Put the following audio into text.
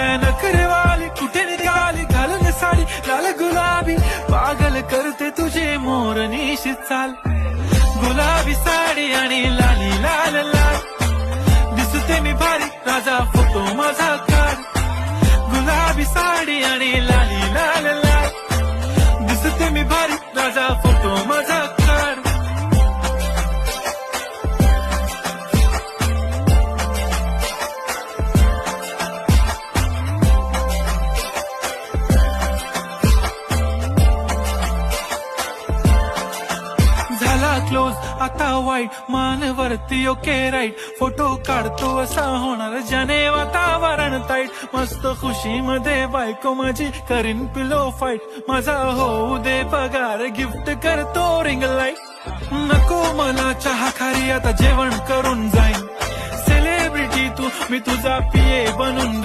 नखरेवाली कुठे निघाली घालून साडी लाल गुलाबी पागल करते तुझे मोरनीशी चाल गुलाबी साडी आणि लाली लाल लाल दिसते मी भारी राजा फोटो माझा काढ गुलाबी साडी आणि लाली लाल लाल दिसते मी भारी राजा फोटो माझा काढ झाला क्लोज आता वाईट मानवरती ओके राईट फोटो काढतो असा होणार ज्याने वातावरण ताईट मस्त खुशी मध्ये बायको माझी करीन पिलो फाईट माझा होऊ दे पगार गिफ्ट करतो रिंग लाईट नको मला चहा खारी आता जेवण करून जाईन सेलिब्रिटी तू मी तुझा पिये बनून